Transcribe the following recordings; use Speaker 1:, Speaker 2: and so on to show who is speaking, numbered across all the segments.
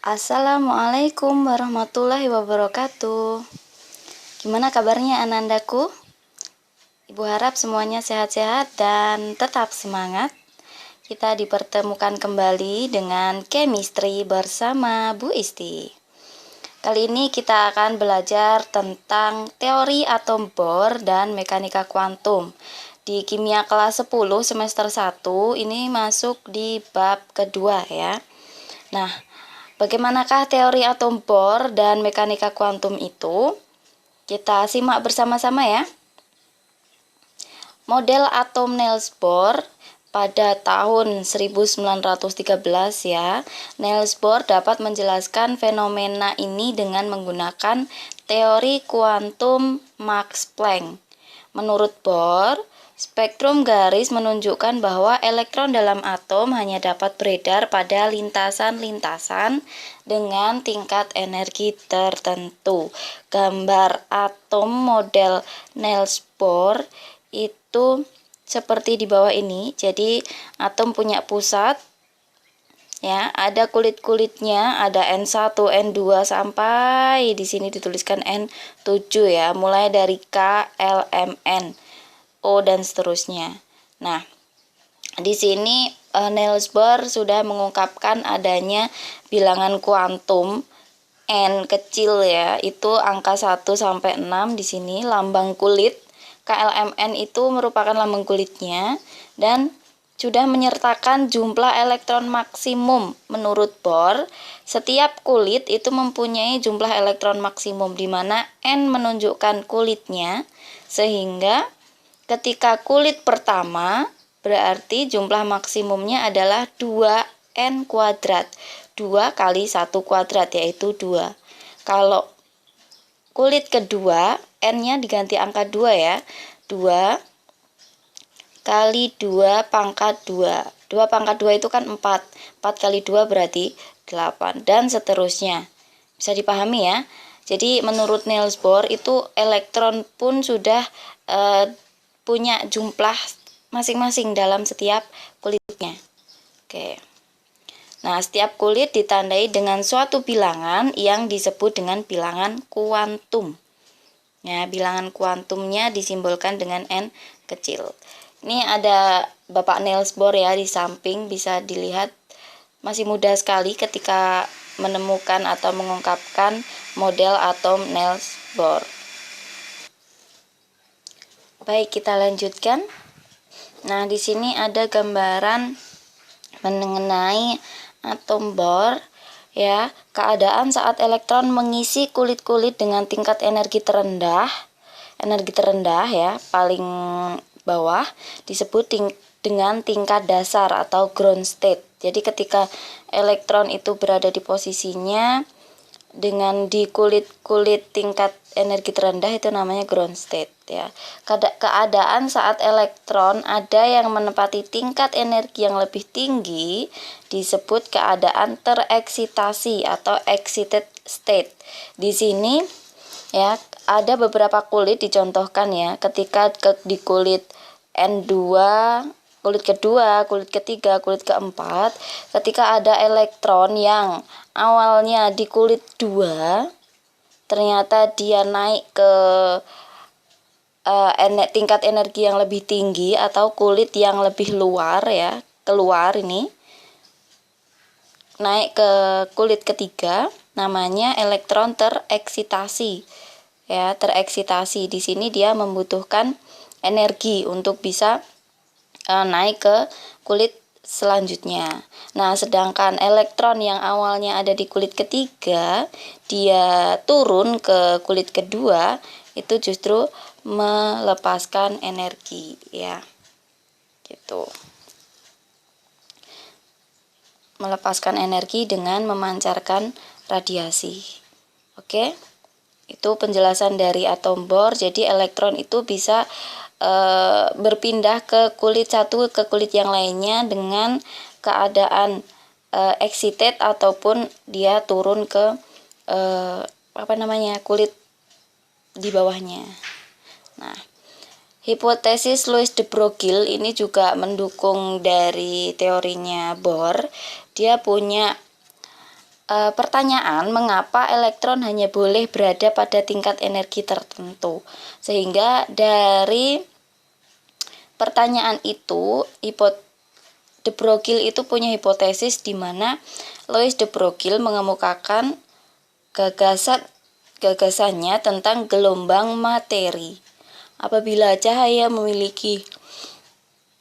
Speaker 1: Assalamualaikum warahmatullahi wabarakatuh. Gimana kabarnya anandaku? Ibu harap semuanya sehat-sehat dan tetap semangat. Kita dipertemukan kembali dengan chemistry bersama Bu Isti. Kali ini kita akan belajar tentang teori atom Bohr dan mekanika kuantum. Di kimia kelas 10 semester 1 ini masuk di bab kedua ya. Nah, bagaimanakah teori atom Bohr dan mekanika kuantum itu? Kita simak bersama-sama ya. Model atom Niels Bohr pada tahun 1913 ya. Niels Bohr dapat menjelaskan fenomena ini dengan menggunakan teori kuantum Max Planck. Menurut Bohr, spektrum garis menunjukkan bahwa elektron dalam atom hanya dapat beredar pada lintasan-lintasan dengan tingkat energi tertentu. Gambar atom model Niels Bohr itu seperti di bawah ini. Jadi atom punya pusat ya, ada kulit-kulitnya, ada N1, N2 sampai di sini dituliskan N7 ya, mulai dari K, L, M, N, O dan seterusnya. Nah, di sini Niels Bohr sudah mengungkapkan adanya bilangan kuantum N kecil ya, itu angka 1 sampai 6 di sini lambang kulit. KLMN itu merupakan lambang kulitnya dan sudah menyertakan jumlah elektron maksimum. Menurut Bohr, setiap kulit itu mempunyai jumlah elektron maksimum di mana N menunjukkan kulitnya, sehingga ketika kulit pertama berarti jumlah maksimumnya adalah 2N kuadrat. 2 kali 1 kuadrat yaitu 2. Kalau kulit kedua, N-nya diganti angka 2 ya. 2 kali 2 pangkat 2. 2 pangkat 2 itu kan 4. 4 kali 2 berarti 8. Dan seterusnya. Bisa dipahami ya. Jadi menurut Niels Bohr itu elektron pun sudah punya jumlah masing-masing dalam setiap kulitnya. Oke. Nah, setiap kulit ditandai dengan suatu bilangan yang disebut dengan bilangan kuantum. Ya, bilangan kuantumnya disimbolkan dengan N kecil. Ini ada Bapak Niels Bohr ya di samping, bisa dilihat masih muda sekali ketika menemukan atau mengungkapkan model atom Niels Bohr. Baik, kita lanjutkan. Nah, di sini ada gambaran mengenai atom Bohr ya, keadaan saat elektron mengisi kulit-kulit dengan tingkat energi terendah ya, paling bawah disebut dengan tingkat dasar atau ground state. Jadi ketika elektron itu berada di posisinya dengan di kulit-kulit tingkat energi terendah itu namanya ground state ya. Keadaan saat elektron ada yang menempati tingkat energi yang lebih tinggi disebut keadaan tereksitasi atau excited state. Di sini ya ada beberapa kulit dicontohkan ya, ketika di kulit N2, kulit kedua, kulit ketiga, kulit keempat, ketika ada elektron yang awalnya di kulit 2, ternyata dia naik ke tingkat energi yang lebih tinggi atau kulit yang lebih luar ya, keluar ini, naik ke kulit ketiga, namanya elektron tereksitasi. Ya, tereksitasi di sini dia membutuhkan energi untuk bisa naik ke kulit selanjutnya. Nah, sedangkan elektron yang awalnya ada di kulit ketiga, dia turun ke kulit kedua, itu justru melepaskan energi ya. Gitu. Melepaskan energi dengan memancarkan radiasi. Oke. Itu penjelasan dari atom Bohr. Jadi elektron itu bisa berpindah ke kulit satu ke kulit yang lainnya dengan keadaan excited ataupun dia turun ke kulit di bawahnya. Nah, hipotesis Louis de Broglie ini juga mendukung dari teorinya Bohr. Dia punya pertanyaan mengapa elektron hanya boleh berada pada tingkat energi tertentu. Sehingga dari pertanyaan itu, de Broglie itu punya hipotesis di mana Louis de Broglie mengemukakan gagasannya tentang gelombang materi. Apabila cahaya memiliki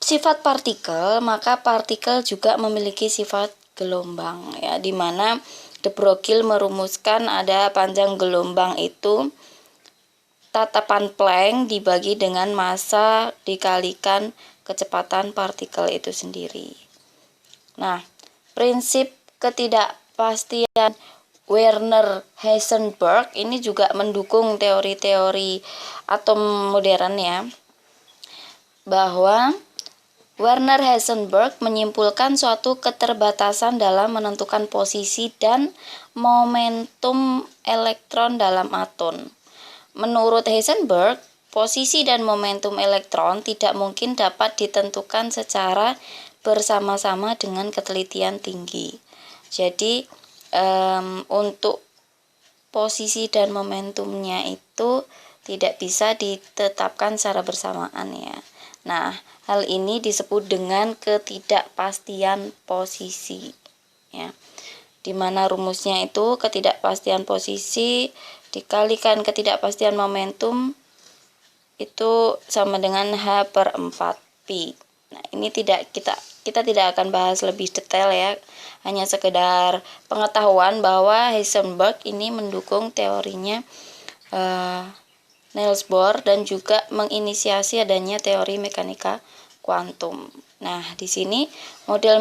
Speaker 1: sifat partikel, maka partikel juga memiliki sifat gelombang, ya, di mana de Broglie merumuskan ada panjang gelombang itu tatapan Planck dibagi dengan massa dikalikan kecepatan partikel itu sendiri. Nah, prinsip ketidakpastian Werner Heisenberg ini juga mendukung teori-teori atom modern, ya, bahwa Werner Heisenberg menyimpulkan suatu keterbatasan dalam menentukan posisi dan momentum elektron dalam atom. Menurut Heisenberg, posisi dan momentum elektron tidak mungkin dapat ditentukan secara bersama-sama dengan ketelitian tinggi. Jadi, untuk posisi dan momentumnya itu tidak bisa ditetapkan secara bersamaan, ya. Nah, hal ini disebut dengan ketidakpastian posisi, ya. Di mana rumusnya itu ketidakpastian posisi dikalikan ketidakpastian momentum itu sama dengan H/4 pi. Nah, ini kita tidak akan bahas lebih detail, ya. Hanya sekedar pengetahuan bahwa Heisenberg ini mendukung teorinya Niels Bohr dan juga menginisiasi adanya teori mekanika kuantum. Nah, di sini model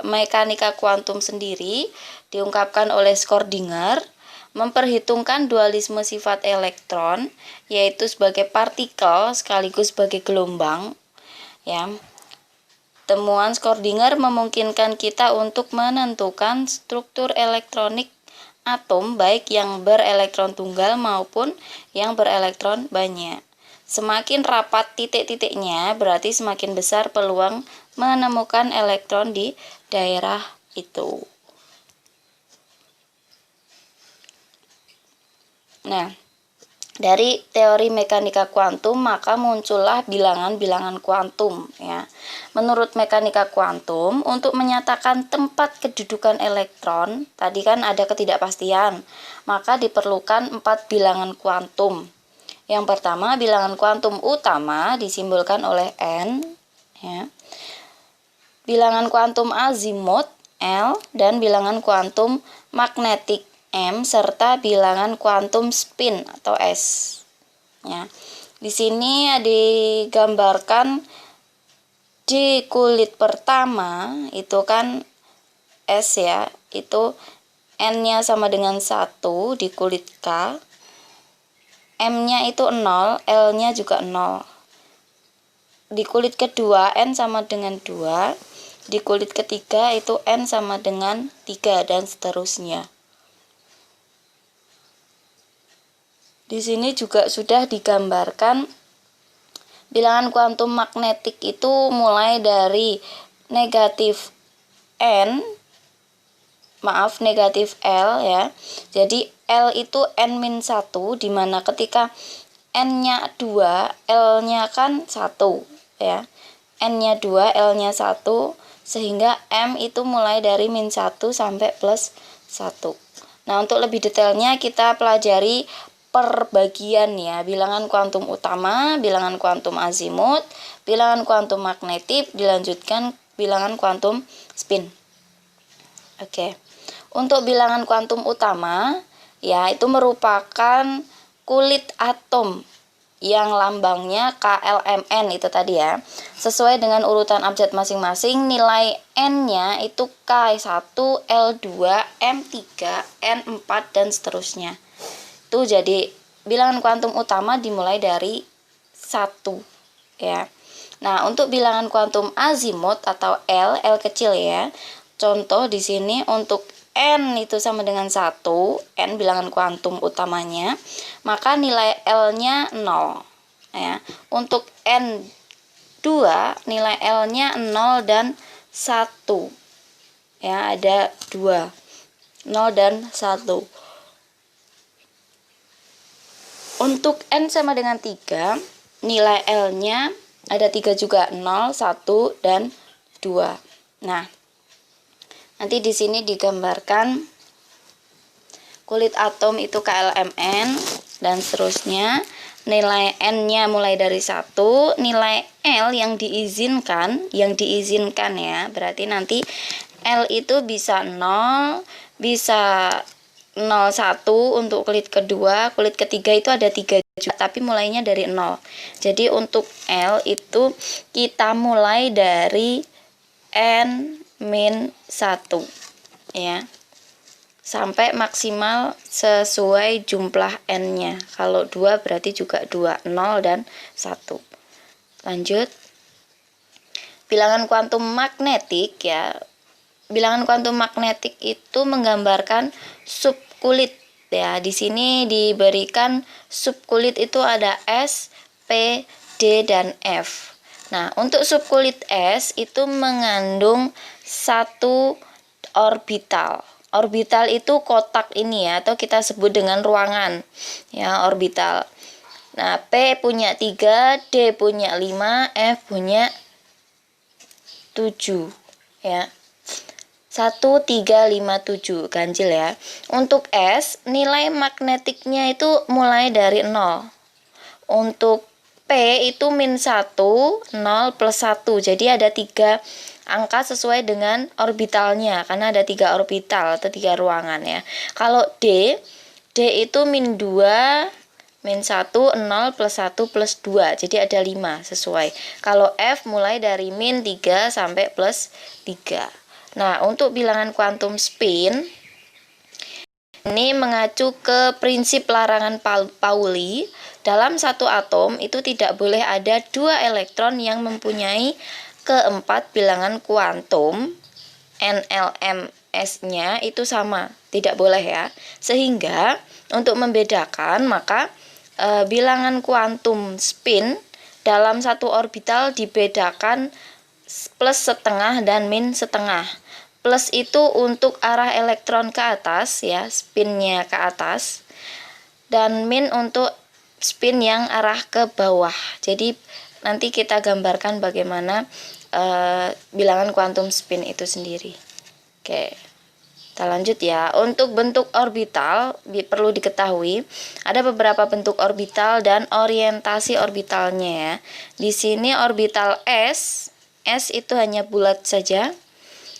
Speaker 1: mekanika kuantum sendiri diungkapkan oleh Schrödinger memperhitungkan dualisme sifat elektron, yaitu sebagai partikel sekaligus sebagai gelombang, ya. Temuan Schrödinger memungkinkan kita untuk menentukan struktur elektronik atom baik yang berelektron tunggal maupun yang berelektron banyak. Semakin rapat titik-titiknya, berarti semakin besar peluang menemukan elektron di daerah itu. Nah, dari teori mekanika kuantum maka muncullah bilangan-bilangan kuantum, ya. Menurut mekanika kuantum, untuk menyatakan tempat kedudukan elektron, tadi kan ada ketidakpastian, maka diperlukan 4 bilangan kuantum. Yang pertama, bilangan kuantum utama disimbolkan oleh N, ya. Bilangan kuantum azimut L dan bilangan kuantum magnetik M serta bilangan kuantum spin atau S. Ya. Di sini digambarkan di kulit pertama itu kan S, ya, itu N-nya sama dengan 1 di kulit K. M-nya itu 0, L-nya juga 0. Di kulit kedua N sama dengan 2, di kulit ketiga itu N sama dengan 3 dan seterusnya. Di sini juga sudah digambarkan bilangan kuantum magnetik itu mulai dari negatif negatif L, ya. Jadi L itu N-1, di mana ketika N-nya 2, L-nya kan 1, ya. N-nya 2, L-nya 1, sehingga M itu mulai dari -1 sampai +1. Nah, untuk lebih detailnya kita pelajari perbagian, ya, bilangan kuantum utama, bilangan kuantum azimut, bilangan kuantum magnetik, dilanjutkan bilangan kuantum spin. Oke. Untuk bilangan kuantum utama, ya, itu merupakan kulit atom yang lambangnya KLMN itu tadi, ya. Sesuai dengan urutan abjad masing-masing, nilai N-nya itu K1, L2, M3, N4 dan seterusnya. Itu jadi bilangan kuantum utama dimulai dari 1, ya. Nah, untuk bilangan kuantum azimut atau L kecil, ya. Contoh di sini untuk N itu sama dengan 1, N bilangan kuantum utamanya, maka nilai L-nya 0, ya. Untuk N2 nilai L-nya 0 dan 1. Ya, ada 2. 0 dan 1. Untuk N sama dengan 3, nilai L-nya ada 3 juga, 0, 1, dan 2. Nah, nanti di sini digambarkan kulit atom itu KLMN dan seterusnya. Nilai N-nya mulai dari 1, nilai L yang diizinkan ya, berarti nanti L itu bisa 0, bisa 01 untuk kulit kedua, kulit ketiga itu ada 3 juga, tapi mulainya dari 0. Jadi untuk L itu kita mulai dari N-1 ya, sampai maksimal sesuai jumlah N-nya. Kalau 2 berarti juga 2, 0 dan 1. Lanjut. Bilangan kuantum magnetik ya. Bilangan kuantum magnetik itu menggambarkan subkulit ya. Di sini diberikan subkulit itu ada S, P, D, dan F. Nah, untuk subkulit S itu mengandung satu orbital. Orbital itu kotak ini ya, atau kita sebut dengan ruangan ya, orbital. Nah, P punya 3, D punya 5, F punya 7 ya. 1, 3, 5, 7 ganjil ya. Untuk S, nilai magnetiknya itu mulai dari 0. Untuk P itu min 1, 0 plus 1. Jadi ada 3 angka sesuai dengan orbitalnya, karena ada 3 orbital atau 3 ruangan ya. Kalau D itu min 2, min 1, 0 plus 1 plus 2. Jadi ada 5 sesuai. Kalau F mulai dari min 3 sampai plus 3. Nah, untuk bilangan kuantum spin ini mengacu ke prinsip larangan Pauli. Dalam satu atom itu tidak boleh ada 2 elektron yang mempunyai keempat bilangan kuantum NLMS-nya itu sama, tidak boleh ya. Sehingga untuk membedakan maka bilangan kuantum spin dalam satu orbital dibedakan plus setengah dan min setengah. Plus itu untuk arah elektron ke atas ya, spinnya ke atas, dan min untuk spin yang arah ke bawah. Jadi nanti kita gambarkan bagaimana bilangan kuantum spin itu sendiri. Oke, kita lanjut ya. Untuk bentuk orbital perlu diketahui ada beberapa bentuk orbital dan orientasi orbitalnya ya. Di sini orbital S itu hanya bulat saja.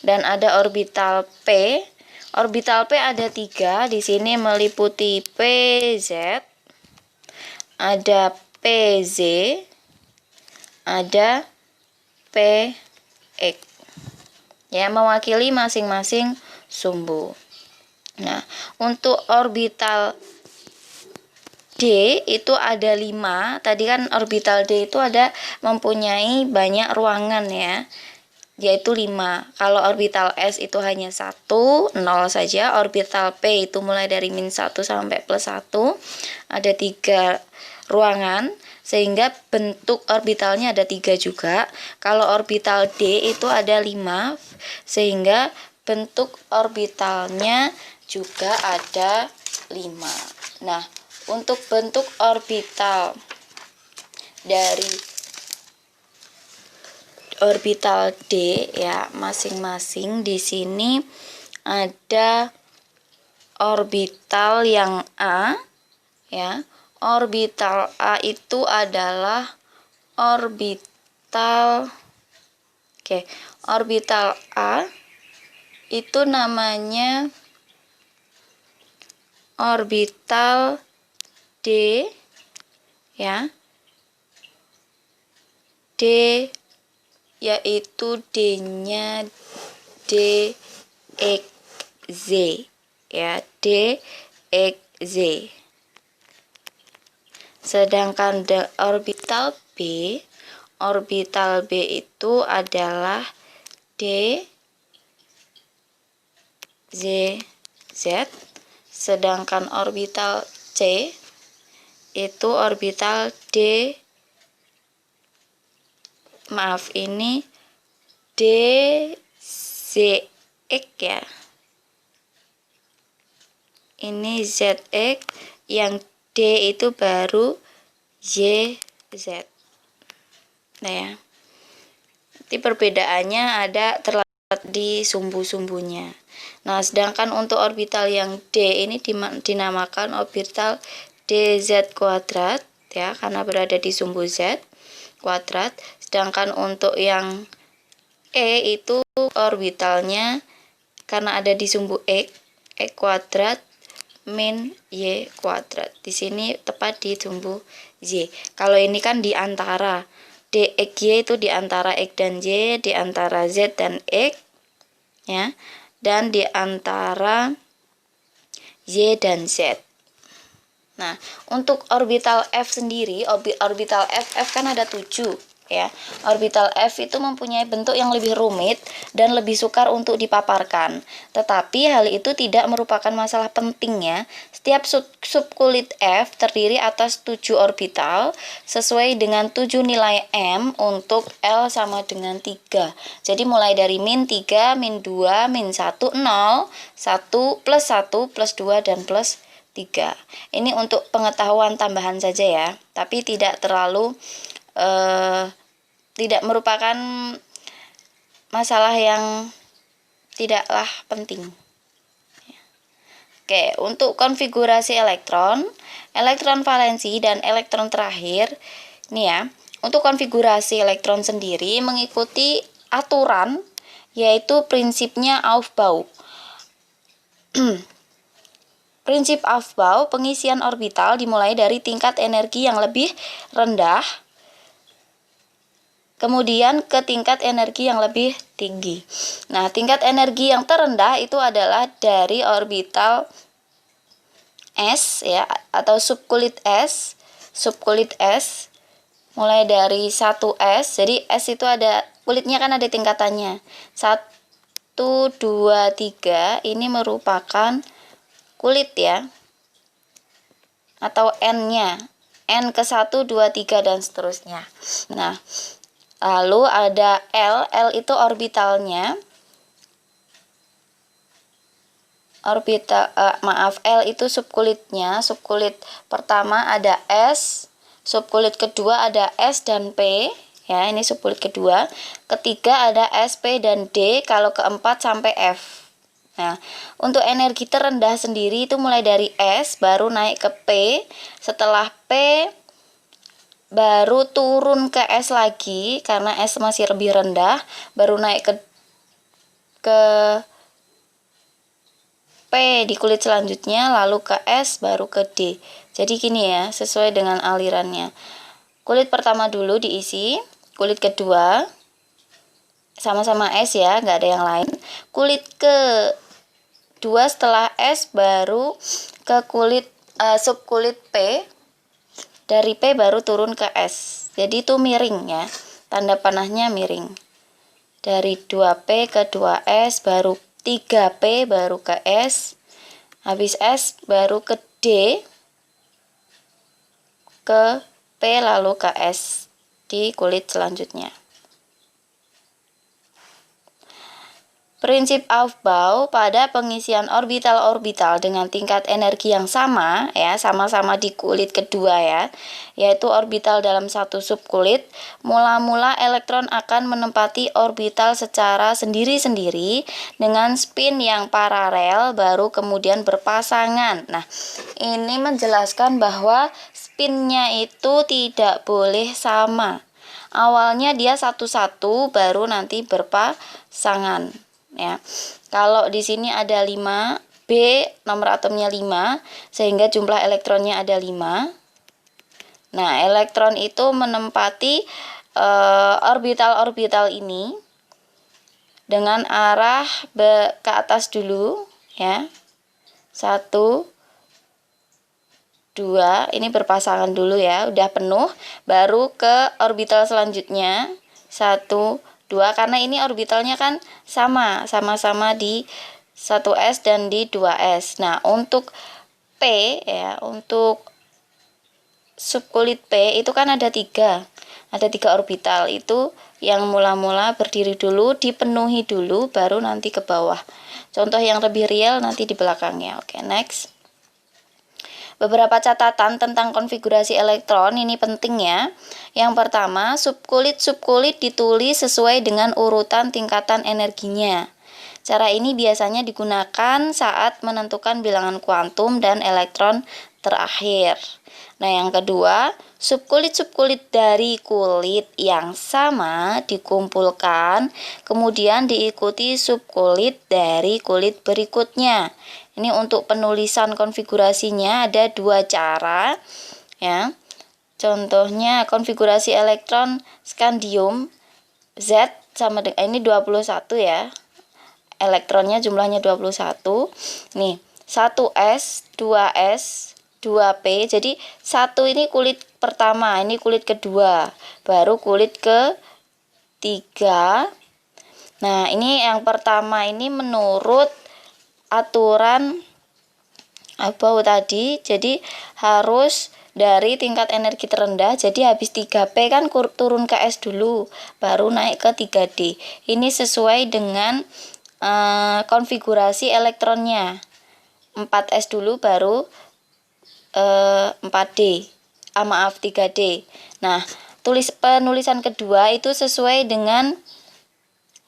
Speaker 1: Dan ada orbital P. Orbital P ada 3. Di sini meliputi PZ, ada PZ, ada PX. Ya, mewakili masing-masing sumbu. Nah, untuk orbital D itu ada 5. Tadi kan orbital D itu ada mempunyai banyak ruangan ya, yaitu 5. Kalau orbital S itu hanya 1, 0 saja. Orbital P itu mulai dari min 1 sampai plus 1. Ada 3 ruangan, sehingga bentuk orbitalnya ada 3 juga. Kalau orbital D itu ada 5, sehingga bentuk orbitalnya juga ada 5. Nah, untuk bentuk orbital dari orbital D ya, masing-masing di sini ada orbital yang A ya. Orbital A itu adalah orbital orbital A itu namanya orbital D ya. D yaitu D-nya DXZ ya, DXZ. Sedangkan orbital B itu adalah DZZ. Sedangkan orbital C itu orbital DZX ya. ini ZX, yang D itu baru YZ. Nah ya, nanti perbedaannya ada terletak di sumbu-sumbunya. Nah, sedangkan untuk orbital yang D ini dinamakan orbital DZ kuadrat ya, karena berada di sumbu Z kuadrat. Sedangkan untuk yang E itu orbitalnya karena ada di sumbu X kuadrat min Y kuadrat. Di sini tepat di sumbu Y. Kalau ini kan di antara DXY itu di antara X dan Y, di antara Z dan X ya, dan di antara Y dan Z. Nah, untuk orbital F sendiri, orbital F kan ada 7 ya. Orbital F itu mempunyai bentuk yang lebih rumit dan lebih sukar untuk dipaparkan. Tetapi hal itu tidak merupakan masalah penting ya. Setiap subkulit F terdiri atas 7 orbital sesuai dengan 7 nilai M untuk L sama dengan 3. Jadi mulai dari min 3, min 2, min 1, 0, 1, plus 1, plus 2, dan plus 3. Ini untuk pengetahuan tambahan saja ya, tapi tidak terlalu tidak merupakan masalah yang tidaklah penting. Oke, untuk konfigurasi elektron valensi dan elektron terakhir, ini ya, untuk konfigurasi elektron sendiri mengikuti aturan yaitu prinsipnya Aufbau. Prinsip Aufbau, pengisian orbital dimulai dari tingkat energi yang lebih rendah, kemudian ke tingkat energi yang lebih tinggi. Nah, tingkat energi yang terendah itu adalah dari orbital S ya, atau subkulit S. Subkulit S mulai dari 1S. Jadi S itu ada kulitnya kan ada tingkatannya. 1 2 3 ini merupakan kulit ya, atau N-nya, N ke 1, 2, 3 dan seterusnya. Nah, lalu ada L itu orbitalnya, L itu subkulitnya. Subkulit pertama ada S, subkulit kedua ada S dan P ya, ini subkulit kedua. Ketiga ada S, P dan D, kalau keempat sampai F. Nah, untuk energi terendah sendiri itu mulai dari S baru naik ke P, setelah P baru turun ke S lagi karena S masih lebih rendah, baru naik ke P di kulit selanjutnya, lalu ke S, baru ke D. Jadi gini ya, sesuai dengan alirannya. Kulit pertama dulu diisi, kulit kedua sama-sama S ya, nggak ada yang lain. Kulit kedua setelah S baru ke kulit subkulit P, dari P baru turun ke S. Jadi itu miring ya, tanda panahnya miring. Dari 2P ke 2S, baru 3P baru ke S, habis S baru ke D, ke P lalu ke S di kulit selanjutnya. Prinsip Aufbau pada pengisian orbital-orbital dengan tingkat energi yang sama ya, sama-sama di kulit kedua ya, yaitu orbital dalam satu subkulit. Mula-mula elektron akan menempati orbital secara sendiri-sendiri dengan spin yang paralel, baru kemudian berpasangan. Nah, ini menjelaskan bahwa spinnya itu tidak boleh sama. Awalnya dia satu-satu, baru nanti berpasangan. Ya, kalau di sini ada 5, B nomor atomnya 5, sehingga jumlah elektronnya ada 5. Nah, elektron itu menempati orbital-orbital ini dengan arah ke atas dulu ya. 1 2, ini berpasangan dulu ya, udah penuh, baru ke orbital selanjutnya 1 2, karena ini orbitalnya kan sama-sama di 1S dan di 2S. Nah, untuk P ya, untuk subkulit P itu kan ada 3 orbital, itu yang mula-mula berdiri dulu, dipenuhi dulu, baru nanti ke bawah. Contoh yang lebih real nanti di belakangnya. Oke, next. beberapa catatan tentang konfigurasi elektron ini penting ya. Yang pertama, subkulit ditulis sesuai dengan urutan tingkatan energinya. Cara ini biasanya digunakan saat menentukan bilangan kuantum dan elektron terakhir. Nah, yang kedua, subkulit dari kulit yang sama dikumpulkan, kemudian diikuti subkulit dari kulit berikutnya. Ini untuk penulisan konfigurasinya ada dua cara ya. Contohnya konfigurasi elektron skandium Z sama dengan ini 21 ya. Elektronnya jumlahnya 21. Nih, 1s, 2s, 2p. Jadi 1 ini kulit pertama, ini kulit kedua, baru kulit ketiga. Nah, ini yang pertama ini menurut aturan apa tadi, jadi harus dari tingkat energi terendah, jadi habis 3P kan turun ke S dulu, baru naik ke 3D. Ini sesuai dengan konfigurasi elektronnya. 4S dulu baru 4D. Maaf 3D. Nah, penulisan kedua itu sesuai dengan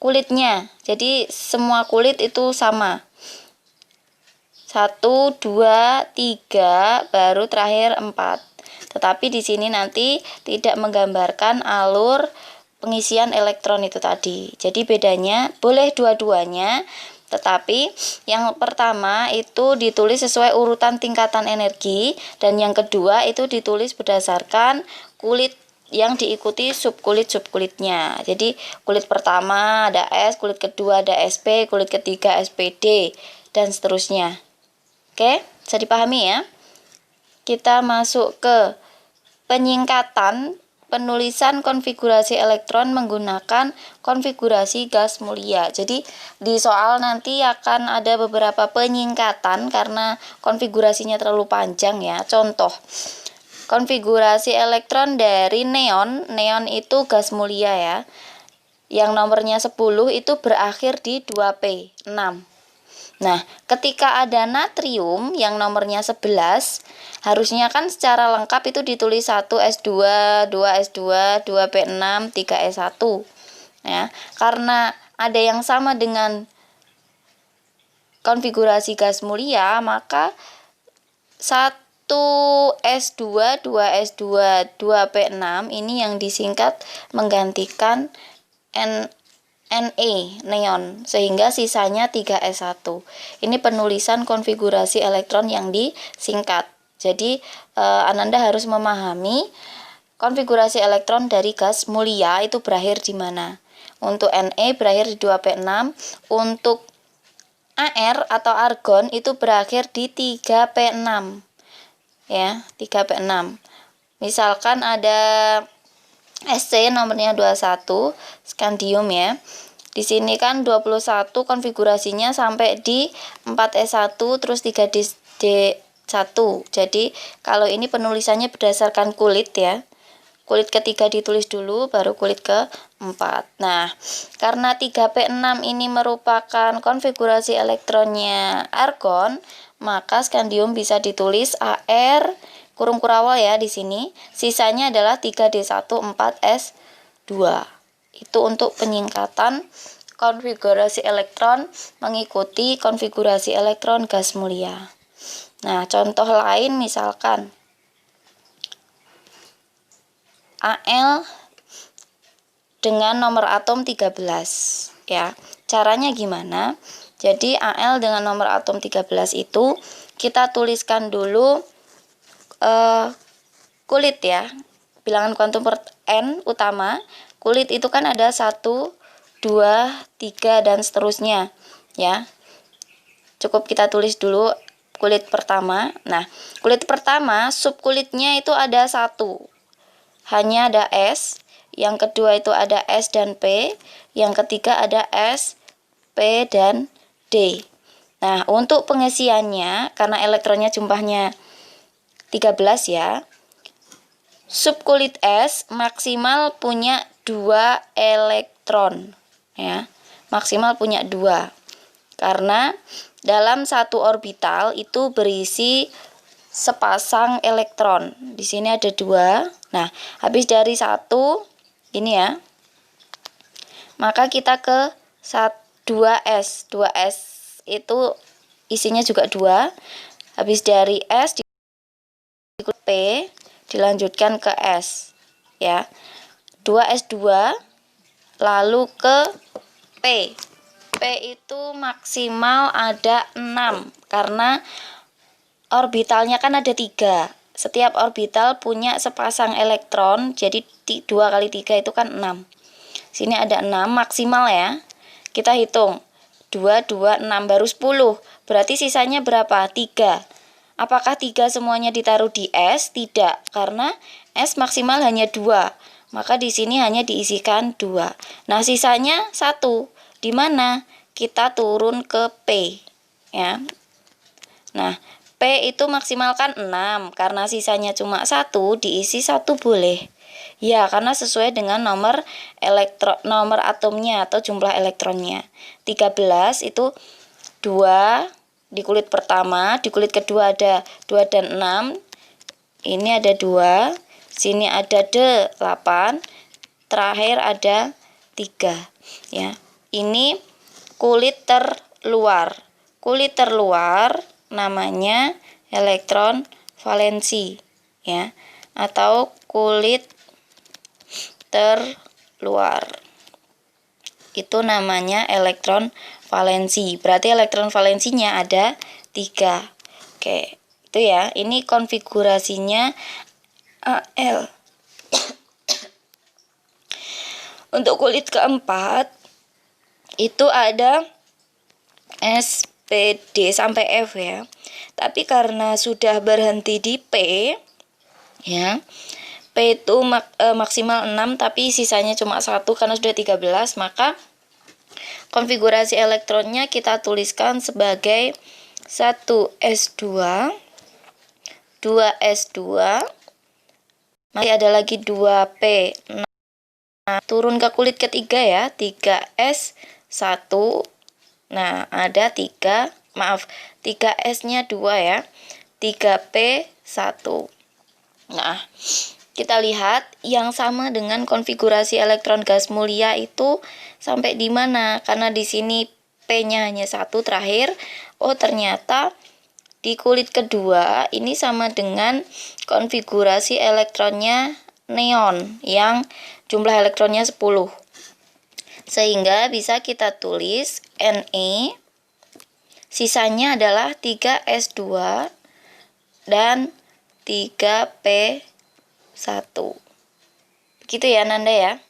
Speaker 1: kulitnya. Jadi semua kulit itu sama. 1, 2, 3, baru terakhir 4. Tetapi di sini nanti tidak menggambarkan alur pengisian elektron itu tadi. Jadi bedanya boleh dua-duanya, tetapi yang pertama itu ditulis sesuai urutan tingkatan energi, dan yang kedua itu ditulis berdasarkan kulit yang diikuti subkulit-subkulitnya. Jadi kulit pertama ada S, kulit kedua ada SP, kulit ketiga SPD, dan seterusnya. Oke, bisa dipahami ya? Kita masuk ke penyingkatan penulisan konfigurasi elektron menggunakan konfigurasi gas mulia. Jadi di soal nanti akan ada beberapa penyingkatan karena konfigurasinya terlalu panjang ya. Contoh, konfigurasi elektron dari neon. Neon itu gas mulia ya. Yang nomornya 10 itu berakhir di 2P, 6. Nah, ketika ada natrium yang nomornya 11, harusnya kan secara lengkap itu ditulis 1S2, 2S2, 2P6, 3S1. Ya, karena ada yang sama dengan konfigurasi gas mulia, maka 1S2, 2S2, 2P6 ini yang disingkat menggantikan neon, sehingga sisanya 3S1. Ini penulisan konfigurasi elektron yang disingkat. Jadi Ananda harus memahami konfigurasi elektron dari gas mulia itu berakhir di mana. Untuk Ne berakhir di 2P6, untuk Ar atau argon itu berakhir di 3P6. Ya, 3P6. Misalkan ada Sc nomornya 21, skandium ya. Di sini kan 21 konfigurasinya sampai di 4S1 terus 3D1. Jadi kalau ini penulisannya berdasarkan kulit ya. Kulit ketiga ditulis dulu baru kulit keempat. Nah, karena 3P6 ini merupakan konfigurasi elektronnya argon, maka skandium bisa ditulis Ar kurung kurawal ya di sini. Sisanya adalah 3D1 4S2. Itu untuk penyingkatan konfigurasi elektron mengikuti konfigurasi elektron gas mulia. Nah, contoh lain misalkan Al dengan nomor atom 13 ya. Caranya gimana? Jadi Al dengan nomor atom 13 itu kita tuliskan dulu kulit ya, bilangan kuantum per n utama. Kulit itu kan ada 1, 2, 3 dan seterusnya ya. Cukup kita tulis dulu kulit pertama. Nah, kulit pertama subkulitnya itu ada 1, hanya ada S. Yang kedua itu ada S dan P. Yang ketiga ada S, P dan D. Nah, untuk pengisiannya karena elektronnya jumlahnya 13 ya. Subkulit S maksimal punya 2 elektron ya. Maksimal punya 2. Karena dalam satu orbital itu berisi sepasang elektron. Di sini ada 2. Nah, habis dari 1 ini ya. Maka kita ke 2S. 2S itu isinya juga 2. Habis dari S diikuti P, dilanjutkan ke S ya. 2S2 lalu ke P. P itu maksimal ada 6 karena orbitalnya kan ada 3. Setiap orbital punya sepasang elektron, jadi 2 kali 3 itu kan 6. Sini ada 6 maksimal ya. Kita hitung. 2, 2, 6 baru 10. Berarti sisanya berapa? 3. Apakah 3 semuanya ditaruh di S? Tidak, karena S maksimal hanya 2. Maka di sini hanya diisikan 2. Nah, sisanya 1. Di mana? Kita turun ke P ya. Nah, P itu maksimalkan 6 karena sisanya cuma 1, diisi 1 boleh. Ya, karena sesuai dengan nomor atomnya atau jumlah elektronnya. 13 itu 2 di kulit pertama, di kulit kedua ada 2 dan 6. Ini ada 2, sini ada 8, terakhir ada 3 ya. Ini kulit terluar. Kulit terluar namanya elektron valensi ya, atau kulit terluar. Itu namanya elektron valensi. Berarti elektron valensinya ada 3. Oke, itu ya. Ini konfigurasinya Al. Untuk kulit keempat itu ada S, P, D sampai F ya. Tapi karena sudah berhenti di P ya. P itu maksimal 6 tapi sisanya cuma 1 karena sudah 13, maka konfigurasi elektronnya kita tuliskan sebagai 1s2, 2s2, masih ada lagi 2p. Nah, turun ke kulit ketiga ya, 3s1. Nah, ada 3s-nya 2 ya, 3p1. Nah, kita lihat yang sama dengan konfigurasi elektron gas mulia itu sampai di mana? Karena di sini P-nya hanya 1 terakhir. Oh, ternyata di kulit kedua ini sama dengan konfigurasi elektronnya neon yang jumlah elektronnya 10. Sehingga bisa kita tulis Ne, sisanya adalah 3s2 dan 3p1. Begitu ya Nanda ya.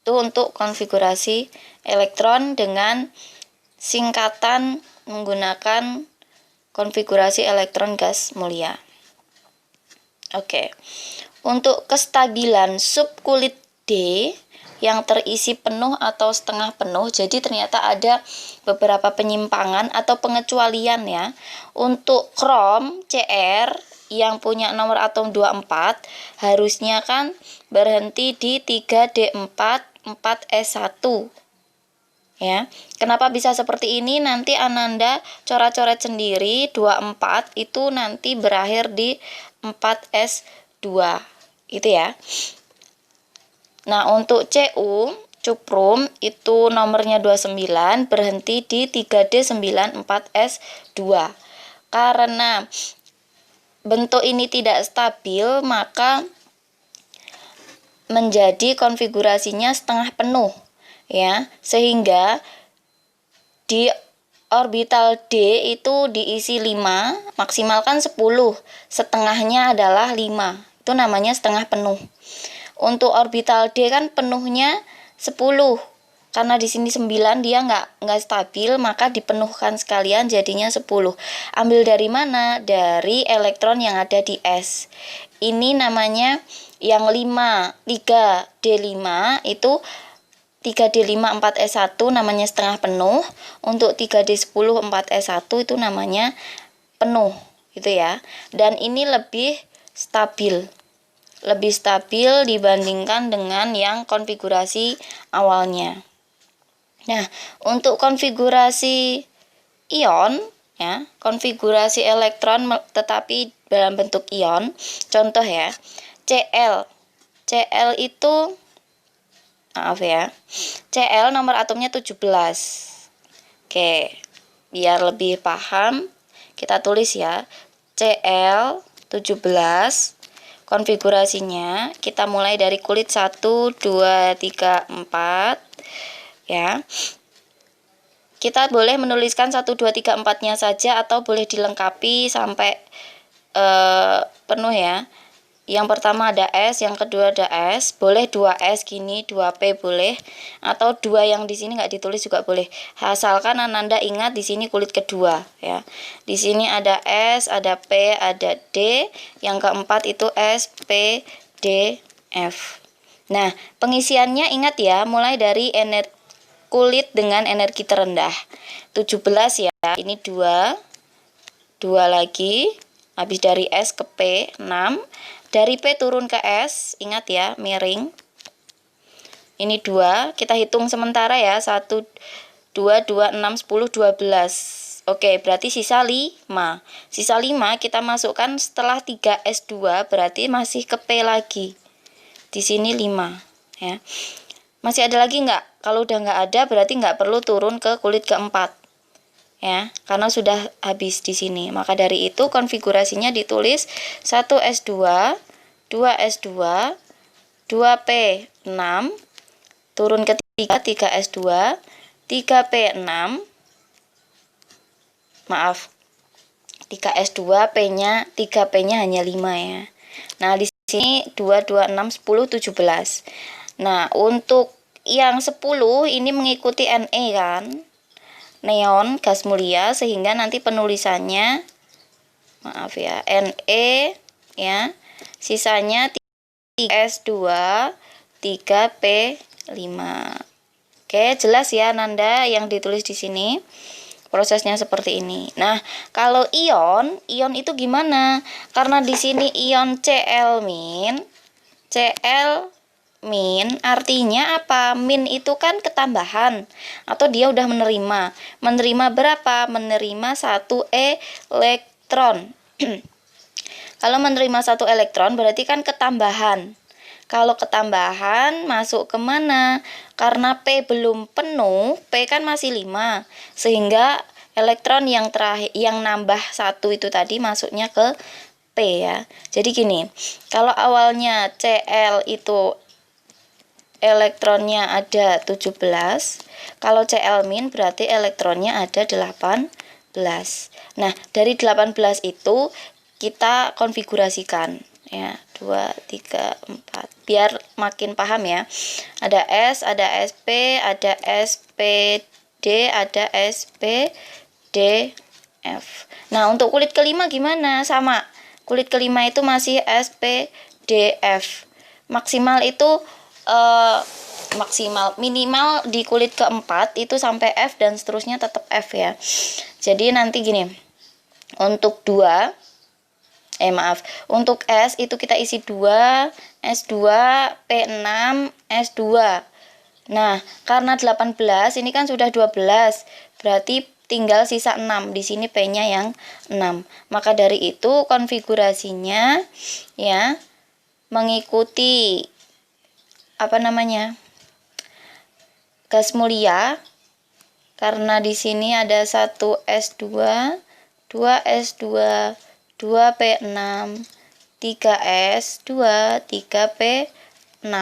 Speaker 1: Itu untuk konfigurasi elektron dengan singkatan menggunakan konfigurasi elektron gas mulia. Oke. Untuk kestabilan subkulit D yang terisi penuh atau setengah penuh, jadi ternyata ada beberapa penyimpangan atau pengecualian ya. Untuk krom Cr yang punya nomor atom 24 harusnya kan berhenti di 3D4 4S1 ya. Kenapa bisa seperti ini? Nanti Ananda coret-coret sendiri. 24 itu nanti berakhir di 4S2 itu ya. Nah, untuk Cu cuprum itu nomornya 29 berhenti di 3D9 4S2. Karena bentuk ini tidak stabil, maka menjadi konfigurasinya setengah penuh ya, sehingga di orbital D itu diisi 5, maksimalkan 10, setengahnya adalah 5, itu namanya setengah penuh. Untuk orbital D kan penuhnya 10, karena di sini 9 dia nggak stabil, maka dipenuhkan sekalian jadinya 10. Ambil dari mana? Dari elektron yang ada di S. Ini namanya yang 5, 3D5 itu 3D5 4S1 namanya setengah penuh. Untuk 3D10 4S1 itu namanya penuh gitu ya. Dan ini lebih stabil dibandingkan dengan yang konfigurasi awalnya. Nah, untuk konfigurasi ion ya, konfigurasi elektron tetapi dalam bentuk ion. Contoh ya, Cl. Cl itu, maaf ya, Cl nomor atomnya 17. Oke, biar lebih paham, kita tulis ya, Cl 17. Konfigurasinya kita mulai dari kulit 1, 2, 3, 4 ya. Kita boleh menuliskan 1, 2, 3, 4-nya saja atau boleh dilengkapi sampai penuh ya. Yang pertama ada S, yang kedua ada S, boleh 2S gini, 2P boleh, atau 2 yang di sini nggak ditulis juga boleh. Asalkan Ananda ingat di sini kulit kedua ya. Di sini ada S, ada P, ada D, yang keempat itu S, P, D, F. Nah, pengisiannya ingat ya, mulai dari kulit dengan energi terendah. 17 ya, ini 2 lagi, habis dari S ke P 6. Dari P turun ke S, ingat ya, miring. Ini 2, kita hitung sementara ya, 1, 2, 2, 6, 10, 12. Oke, berarti sisa 5. Sisa 5 kita masukkan setelah 3S2, berarti masih ke P lagi. Di sini 5 ya. Masih ada lagi nggak? Kalau udah nggak ada, berarti nggak perlu turun ke kulit keempat. Ya, karena sudah habis di sini. Maka dari itu konfigurasinya ditulis 1S2, 2S2, 2P6, turun ke 3, 3S2, 3P6. Maaf. 3S2, P-nya 3P-nya hanya 5 ya. Nah, di sini 2, 2, 6, 10, 17. Nah, untuk yang 10 ini mengikuti Ne kan, neon gas mulia, sehingga nanti penulisannya, maaf ya, Ne ya, sisanya 3S2, 3P5. Oke, jelas ya Nanda yang ditulis di sini. Prosesnya seperti ini. Nah, kalau ion itu gimana? Karena di sini ion Cl-, artinya apa? Min itu kan ketambahan atau dia udah menerima. Menerima berapa? Menerima 1 elektron. Kalau menerima 1 elektron berarti kan ketambahan. Kalau ketambahan masuk kemana? Karena P belum penuh, P kan masih 5. Sehingga elektron yang terakhir, yang nambah 1 itu tadi masuknya ke P ya. Jadi gini, kalau awalnya Cl itu elektronnya ada 17, kalau Cl- berarti elektronnya ada 18. Nah, dari 18 itu kita konfigurasikan ya, 2, 3, 4, biar makin paham ya. Ada S, ada SP, ada SPD, ada SPD, F. Nah, untuk kulit kelima gimana? Sama, kulit kelima itu masih SPDF. Maksimal itu minimal di kulit keempat itu sampai F dan seterusnya tetap F ya. Jadi nanti gini, untuk untuk S itu kita isi 2, S2, P6, S2. Nah, karena 18 ini kan sudah 12, berarti tinggal sisa 6. Di sini P-nya yang 6. Maka dari itu konfigurasinya ya mengikuti gas mulia, karena di sini ada 1S2, 2S2, 2P6, 3S2, 3P6.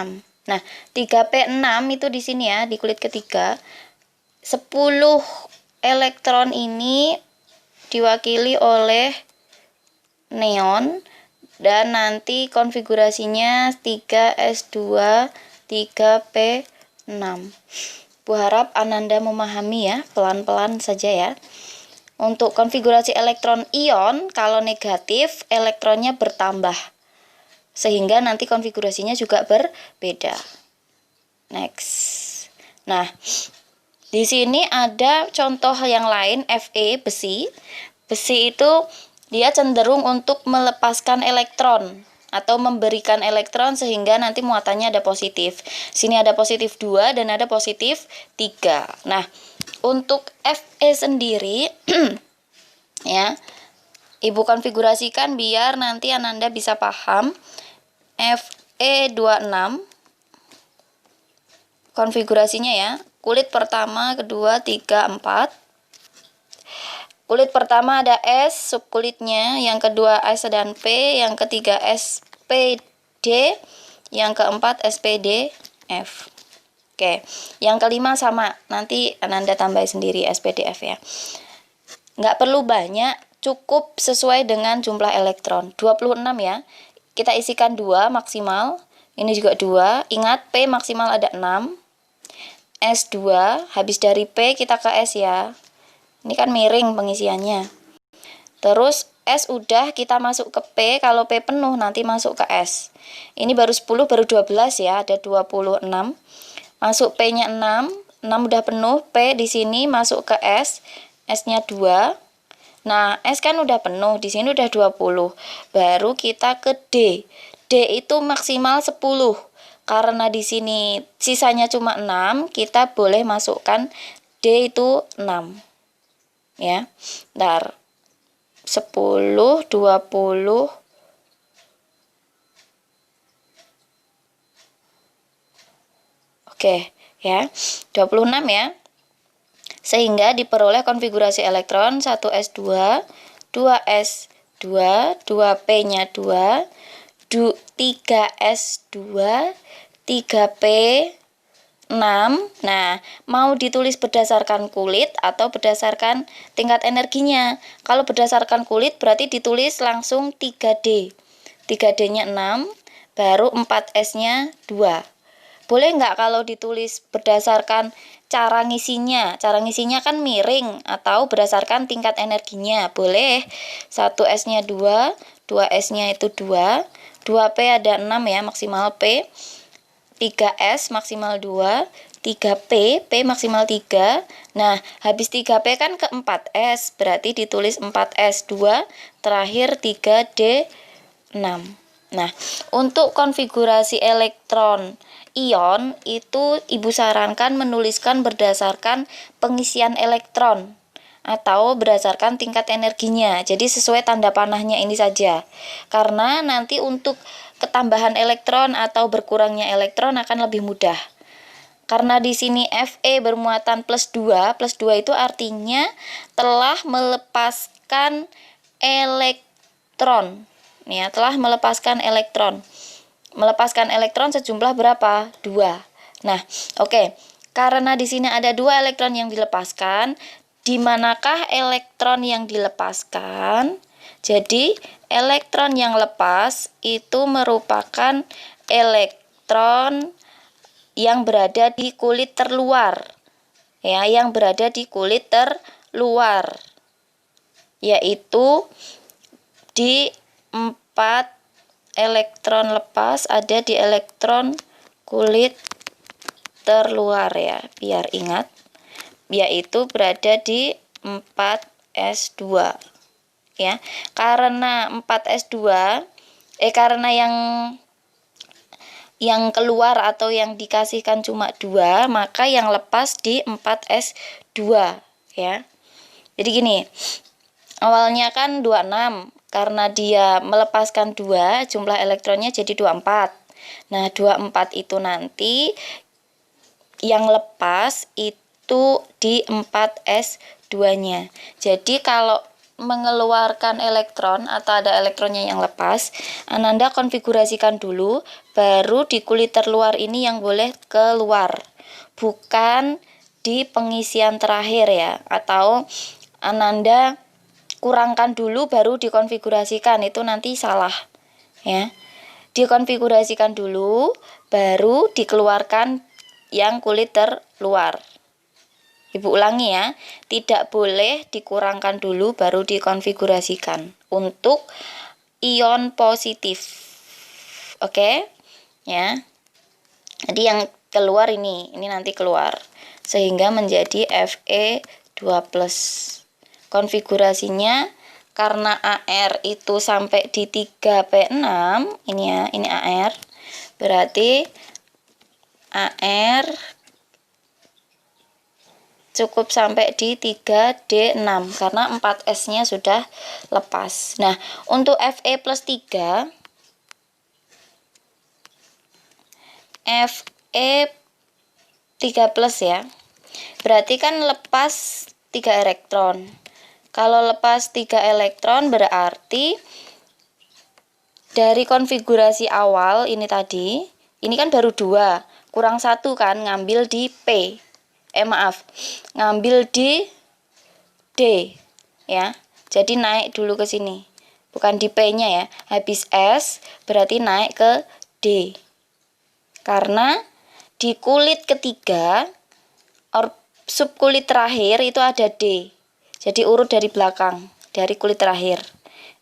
Speaker 1: Nah, 3P6 itu di sini ya, di kulit ketiga. 10 elektron ini diwakili oleh neon, dan nanti konfigurasinya 3S2, 3P6. Bu harap Ananda memahami ya, pelan-pelan saja ya. Untuk konfigurasi elektron ion, kalau negatif elektronnya bertambah, sehingga nanti konfigurasinya juga berbeda. Next. Nah, di sini ada contoh yang lain, Fe, besi. Besi itu dia cenderung untuk melepaskan elektron atau memberikan elektron, sehingga nanti muatannya ada positif. Sini ada positif 2 dan ada positif 3. Nah, untuk Fe sendiri ya. Ibu konfigurasikan biar nanti Ananda bisa paham. Fe26 konfigurasinya ya. Kulit pertama, kedua, 3, 4. Kulit pertama ada S subkulitnya, yang kedua S dan P, yang ketiga SPD, yang keempat SPD F. Oke, yang kelima sama, nanti Ananda tambah sendiri SPDF ya. Nggak perlu banyak, cukup sesuai dengan jumlah elektron. 26 ya, kita isikan 2 maksimal, ini juga 2. Ingat P maksimal ada 6. S2, habis dari P kita ke S ya. Ini kan miring pengisiannya. Terus S udah, kita masuk ke P, kalau P penuh nanti masuk ke S. Ini baru 10, baru 12 ya, ada 26. Masuk P-nya 6, 6 udah penuh, P di sini masuk ke S, S-nya 2. Nah, S kan udah penuh, di sini udah 20. Baru kita ke D. D itu maksimal 10. Karena di sini sisanya cuma 6, kita boleh masukkan D itu 6. Ya. Bentar. 10, 20, oke, ya. 26 ya. Sehingga diperoleh konfigurasi elektron 1s2, 2s2, 2p-nya 2, 3s2, 3p6. Nah, mau ditulis berdasarkan kulit atau berdasarkan tingkat energinya. Kalau berdasarkan kulit berarti ditulis langsung 3D. 3D-nya 6, baru 4s-nya 2. Boleh nggak kalau ditulis berdasarkan cara ngisinya? Cara ngisinya kan miring atau berdasarkan tingkat energinya. Boleh. 1S-nya 2, 2S-nya itu 2, 2P ada 6 ya, maksimal P. 3S maksimal 2, 3P, P maksimal 3. Nah, habis 3P kan ke 4S, berarti ditulis 4S 2, terakhir 3D6. Nah, untuk konfigurasi elektron ion itu Ibu sarankan menuliskan berdasarkan pengisian elektron atau berdasarkan tingkat energinya. Jadi sesuai tanda panahnya ini saja. Karena nanti untuk ketambahan elektron atau berkurangnya elektron akan lebih mudah. Karena di sini Fe bermuatan plus 2 itu artinya telah melepaskan elektron. Ya, telah melepaskan elektron. Melepaskan elektron sejumlah berapa? 2. Nah, oke. Karena di sini ada 2 elektron yang dilepaskan, di manakah elektron yang dilepaskan? Jadi, elektron yang lepas itu merupakan elektron yang berada di kulit terluar. Ya, yang berada di kulit terluar. Yaitu di 4 elektron lepas ada di elektron kulit terluar ya, biar ingat, yaitu berada di 4s2 ya. Karena 4s2 karena yang keluar atau yang dikasihkan cuma 2, maka yang lepas di 4s2 ya. Jadi gini, awalnya kan 26, karena dia melepaskan 2, jumlah elektronnya jadi 24. Nah, 24 itu nanti yang lepas itu di 4s2-nya. Jadi kalau mengeluarkan elektron atau ada elektronnya yang lepas, Ananda konfigurasikan dulu, baru di kulit terluar ini yang boleh keluar. Bukan di pengisian terakhir ya, atau Ananda kurangkan dulu baru dikonfigurasikan, itu nanti salah ya. Dikonfigurasikan dulu baru dikeluarkan yang kulit terluar. Ibu ulangi ya, tidak boleh dikurangkan dulu baru dikonfigurasikan untuk ion positif. Oke? Ya. Jadi yang keluar ini nanti keluar sehingga menjadi Fe2+. Konfigurasinya karena AR itu sampai di 3P6, ini ya, ini AR. Berarti AR cukup sampai di 3D6 karena 4S-nya sudah lepas. Nah, untuk Fe plus 3, Fe 3 plus ya, berarti kan lepas 3 elektron. Kalau lepas 3 elektron berarti dari konfigurasi awal ini tadi, ini kan baru 2, kurang 1 kan, ngambil di P. Ngambil di D ya. Jadi naik dulu ke sini. Bukan di P-nya ya. Habis S berarti naik ke D. Karena di kulit ketiga subkulit terakhir itu ada D. Jadi urut dari belakang, dari kulit terakhir.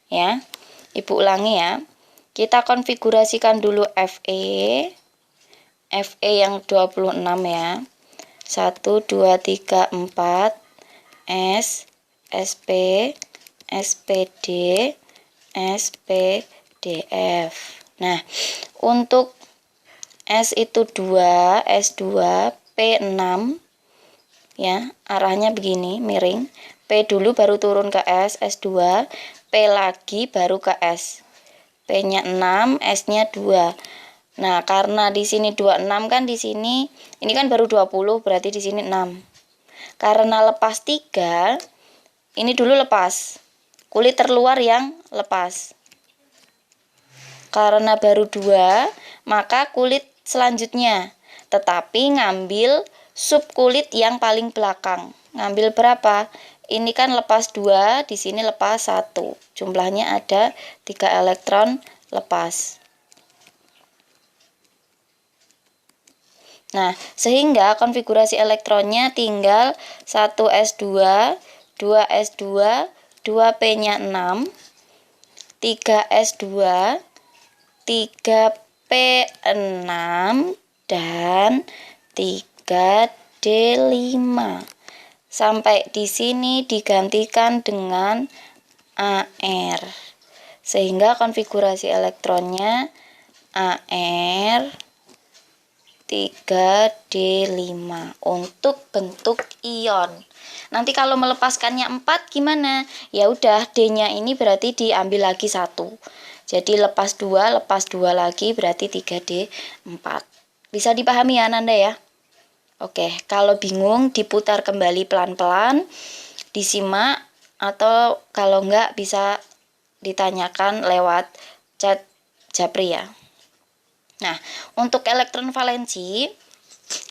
Speaker 1: Ya. Ibu ulangi ya. Kita konfigurasikan dulu Fe. Fe yang 26 ya. 1 2 3 4 S SP SPD SPDF. Nah, untuk S itu 2, S2, P6 ya, arahnya begini, miring. P dulu baru turun ke S, S2, P lagi baru ke S. P-nya 6, S-nya 2. Nah, karena di sini 26 kan di sini ini kan baru 20, berarti di sini 6. Karena lepas 3, ini dulu lepas. Kulit terluar yang lepas. Karena baru 2, maka kulit selanjutnya. Tetapi ngambil subkulit yang paling belakang. Ngambil berapa? Ini kan lepas 2, di sini lepas 1. Jumlahnya ada 3 elektron lepas. Nah, sehingga konfigurasi elektronnya tinggal 1s2, 2s2, 2p-nya 6, 3s2, 3p6, dan 3d5. Sampai di sini digantikan dengan AR. Sehingga konfigurasi elektronnya AR 3D5 untuk bentuk ion. Nanti kalau melepaskannya 4 gimana? Ya udah, D-nya ini berarti diambil lagi 1. Jadi lepas 2 lagi berarti 3D4. Bisa dipahami ya Nanda ya? Oke, kalau bingung diputar kembali pelan-pelan, disimak, atau kalau enggak bisa ditanyakan lewat chat Japri ya. Nah, untuk elektron valensi,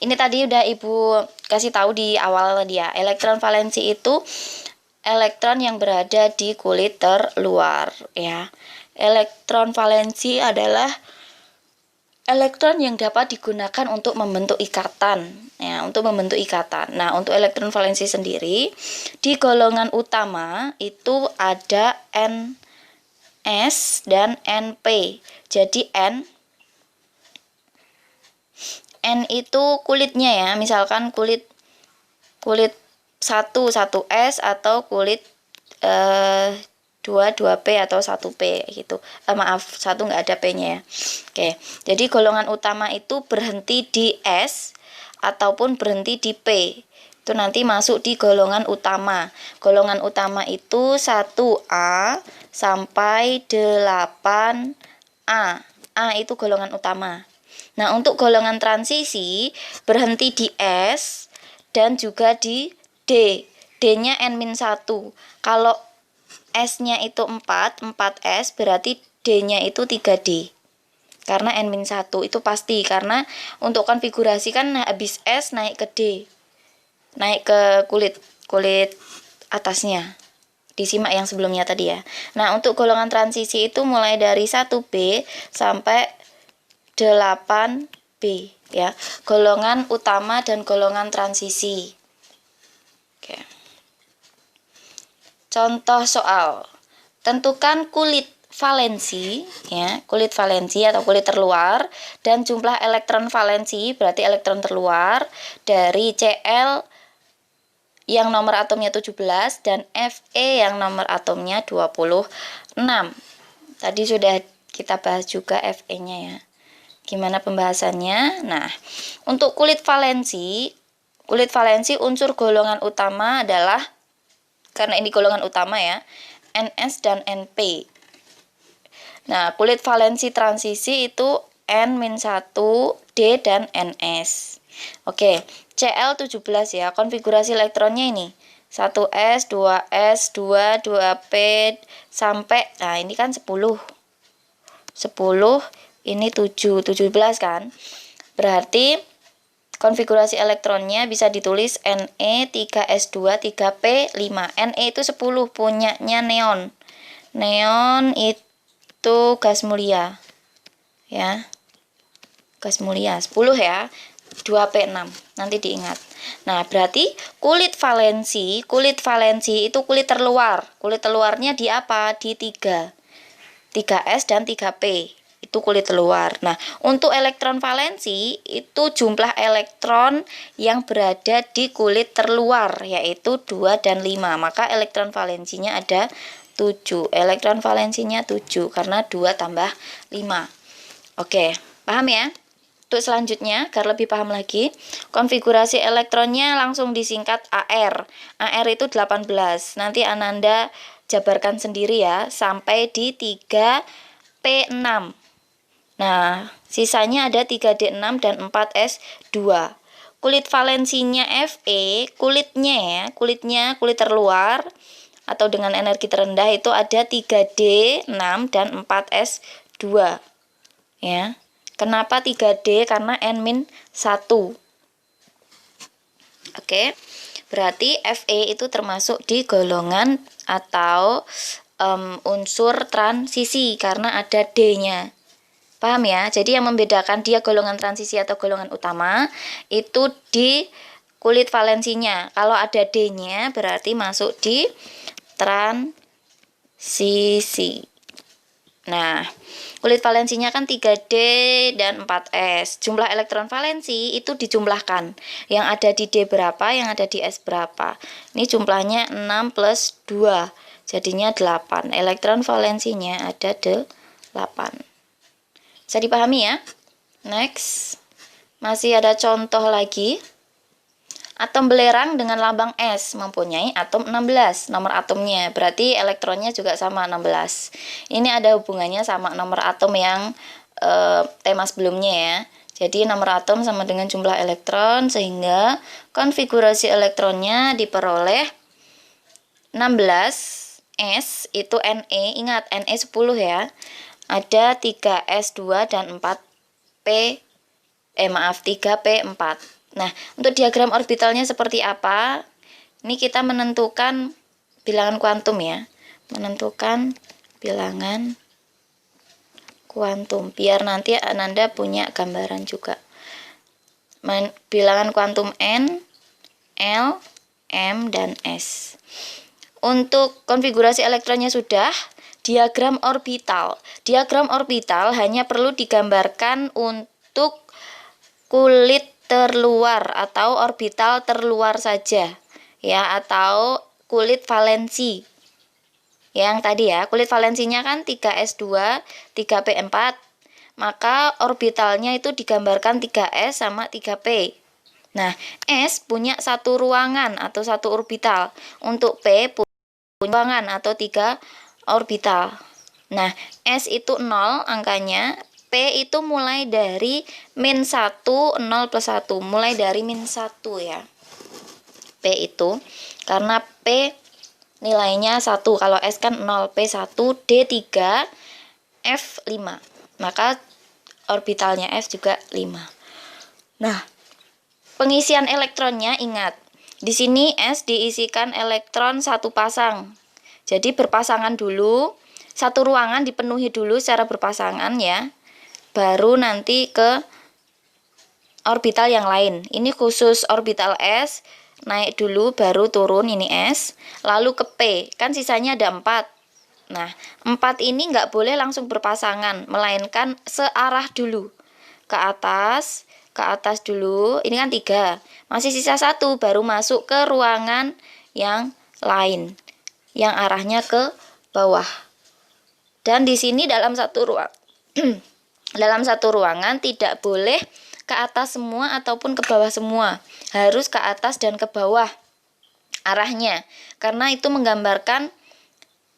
Speaker 1: ini tadi udah Ibu kasih tahu di awal tadi ya. Elektron valensi itu elektron yang berada di kulit terluar ya. Elektron valensi adalah elektron yang dapat digunakan untuk membentuk ikatan ya, untuk membentuk ikatan. Nah, untuk elektron valensi sendiri di golongan utama itu ada Ns dan Np. Jadi N itu kulitnya ya, misalkan kulit 1 1S atau kulit 2 2P atau 1P gitu. Maaf, 1 nggak ada P-nya ya. Oke. Jadi golongan utama itu berhenti di S ataupun berhenti di P. Itu nanti masuk di golongan utama. Golongan utama itu 1A sampai 8A. A itu golongan utama. Nah, untuk golongan transisi berhenti di S dan juga di D. D-nya N-1. Kalau S-nya itu 4 S berarti D-nya itu 3D. Karena N-1 itu pasti, karena untuk konfigurasi kan habis S naik ke D. Naik ke kulit atasnya. Disimak yang sebelumnya tadi ya. Nah, untuk golongan transisi itu mulai dari 1B sampai 8B ya, golongan utama dan golongan transisi. Oke. Contoh soal. Tentukan kulit valensi ya, kulit valensi atau kulit terluar dan jumlah elektron valensi berarti elektron terluar dari Cl yang nomor atomnya 17 dan Fe yang nomor atomnya 26. Tadi sudah kita bahas juga Fe-nya ya. Gimana pembahasannya? Nah, untuk kulit valensi Kulit valensi unsur golongan utama adalah, karena ini golongan utama ya, NS dan NP. Nah, kulit valensi transisi itu N-1, D, dan NS. Oke, Cl17 ya, konfigurasi elektronnya ini 1s, 2s, 2, 2p, sampai, nah ini kan 10, ini 7, 17 kan. Berarti konfigurasi elektronnya bisa ditulis Ne 3s2 3p 5. Ne itu 10, punyanya neon. Neon itu gas mulia. Ya. Gas mulia 10 ya. 2p6. Nanti diingat. Nah, berarti kulit valensi itu kulit terluar. Kulit terluarnya di apa? Di 3. 3s dan 3p. Itu kulit luar. Nah, untuk elektron valensi itu jumlah elektron yang berada di kulit terluar, yaitu 2 dan 5. Maka elektron valensinya ada 7. Elektron valensinya 7 karena 2 tambah 5. Oke, paham ya? Untuk selanjutnya, agar lebih paham lagi, konfigurasi elektronnya langsung disingkat AR. AR itu 18. Nanti Ananda jabarkan sendiri ya, sampai di 3P6. Nah, sisanya ada 3D6 dan 4S2. Kulit valensinya Fe, kulitnya kulit terluar atau dengan energi terendah itu ada 3D6 dan 4S2. Ya. Kenapa 3D? Karena N-1. Oke. Berarti Fe itu termasuk di golongan atau unsur transisi karena ada D-nya. Paham ya? Jadi yang membedakan dia golongan transisi atau golongan utama itu di kulit valensinya. Kalau ada D-nya berarti masuk di transisi. Nah, kulit valensinya kan 3D dan 4S. Jumlah elektron valensi itu dijumlahkan. Yang ada di D berapa, yang ada di S berapa. Ini jumlahnya 6 plus 2. Jadinya 8. Elektron valensinya ada 8. Bisa dipahami ya? Next. Masih ada contoh lagi. Atom belerang dengan lambang S mempunyai atom 16. Nomor atomnya. Berarti elektronnya juga sama 16. Ini ada hubungannya sama nomor atom yang tema sebelumnya ya. Jadi nomor atom sama dengan jumlah elektron. Sehingga konfigurasi elektronnya diperoleh 16. S itu Ne. Ingat Ne 10 ya. Ada 3S2 dan 3P4. Nah, untuk diagram orbitalnya seperti apa? Ini kita menentukan bilangan kuantum ya. Menentukan bilangan kuantum. Biar nanti Ananda punya gambaran juga. Bilangan kuantum N, L, M, dan S. Untuk konfigurasi elektronnya sudah. Diagram orbital. Diagram orbital hanya perlu digambarkan untuk kulit terluar atau orbital terluar saja. Ya, atau kulit valensi. Yang tadi ya, kulit valensinya kan 3S2, 3P4. Maka orbitalnya itu digambarkan 3S sama 3P. Nah, S punya satu ruangan atau satu orbital. Untuk P punya ruangan atau 3 orbital. Nah, S itu 0 angkanya, P itu mulai dari -1, 0 plus 1. Mulai dari -1 ya. P itu, karena P nilainya 1. Kalau S kan 0, P1, D3, F5. Maka orbitalnya F juga 5. Nah, pengisian elektronnya ingat. Di sini S diisikan elektron satu pasang. Jadi berpasangan dulu, satu ruangan dipenuhi dulu secara berpasangan ya. Baru nanti ke orbital yang lain. Ini khusus orbital S, naik dulu baru turun ini S. Lalu ke P, kan sisanya ada 4. Nah, 4 ini nggak boleh langsung berpasangan, melainkan searah dulu. Ke atas dulu, ini kan 3. Masih sisa 1, baru masuk ke ruangan yang lain. Yang arahnya ke bawah. Dan di sini dalam satu ruangan tidak boleh ke atas semua ataupun ke bawah semua. Harus ke atas dan ke bawah arahnya, karena itu menggambarkan